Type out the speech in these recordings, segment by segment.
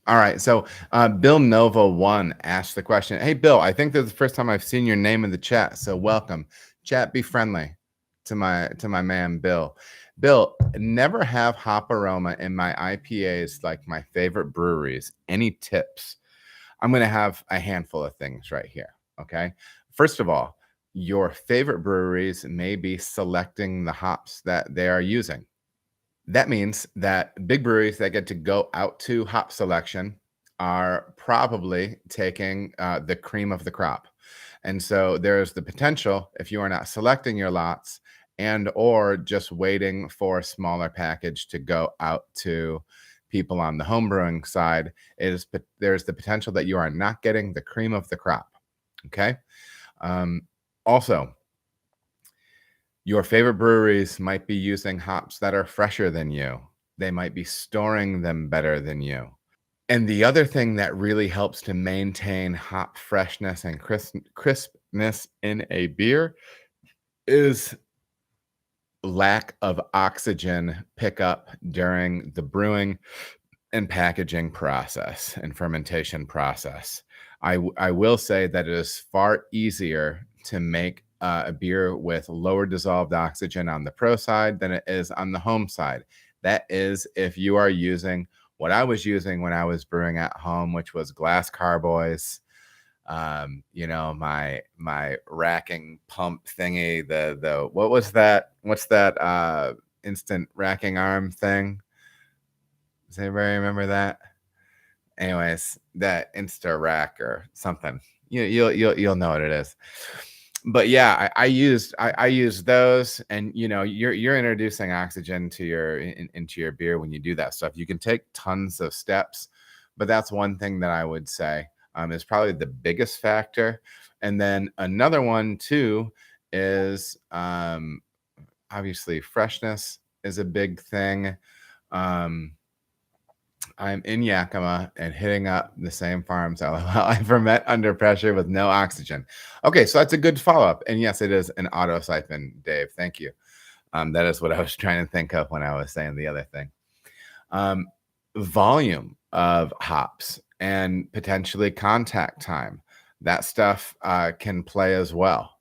All right. So Bill Nova 1 asked the question. Hey, Bill, I think this is the first time I've seen your name in the chat. So welcome. Chat, be friendly to my man, Bill. Bill, never have hop aroma in my IPAs like my favorite breweries. Any tips? I'm going to have a handful of things right here. Okay. First of all, your favorite breweries may be selecting the hops that they are using. That means that big breweries that get to go out to hop selection are probably taking the cream of the crop. And so there's the potential, if you are not selecting your lots and or just waiting for a smaller package to go out to people on the home brewing side, there's the potential that you are not getting the cream of the crop. Okay. Also, your favorite breweries might be using hops that are fresher than you. They might be storing them better than you. And the other thing that really helps to maintain hop freshness and crispness in a beer is lack of oxygen pickup during the brewing and packaging process and fermentation process. I will say that it is far easier to make a beer with lower dissolved oxygen on the pro side than it is on the home side. That is if you are using what I was using when I was brewing at home, which was glass carboys, my racking pump thingy, the what was that? What's that instant racking arm thing? Does anybody remember that? Anyways, that Insta Rack or something. You'll know what it is. But yeah, I used those, and you're introducing oxygen to into your beer when you do that stuff. You can take tons of steps, but that's one thing that I would say is probably the biggest factor. And then another one too is obviously freshness is a big thing. I'm in Yakima and hitting up the same farms. I ferment under pressure with no oxygen. Okay, so that's a good follow-up. And yes, it is an auto siphon, Dave. Thank you. That is what I was trying to think of when I was saying the other thing. Volume of hops and potentially contact time. That stuff can play as well.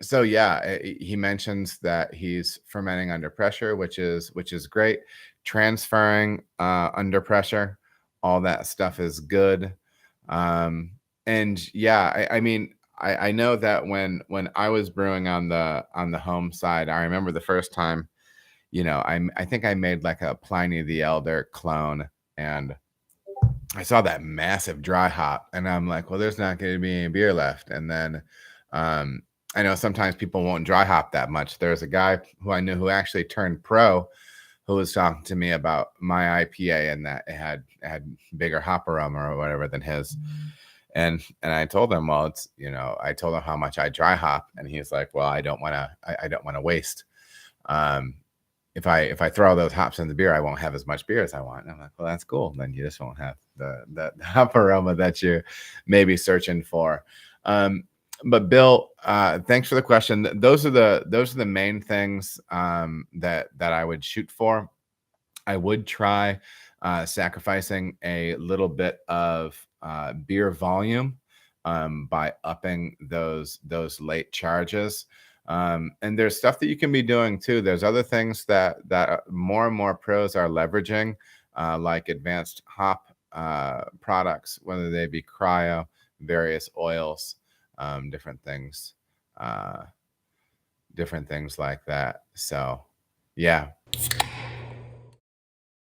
So yeah, he mentions that he's fermenting under pressure, which is great. Transferring under pressure, all that stuff is good. And yeah, I mean, I know that when I was brewing on the home side, I remember the first time, I think I made like a Pliny the Elder clone, and I saw that massive dry hop, and I'm like, well, there's not going to be any beer left. And then I know sometimes people won't dry hop that much. There's a guy who I knew who actually turned pro, who was talking to me about my IPA and that it had bigger hop aroma or whatever than his. And I told him, well, it's, I told him how much I dry hop, and he's like, well, I don't want to waste. If I throw all those hops in the beer, I won't have as much beer as I want. And I'm like, well, that's cool. Then you just won't have the hop aroma that you're maybe searching for. But Bill, thanks for the question. Those are the main things that I would shoot for. I would try sacrificing a little bit of beer volume by upping those late charges. And there's stuff that you can be doing too. There's other things that more and more pros are leveraging, like advanced hop products, whether they be cryo, various oils, different things like that. So yeah.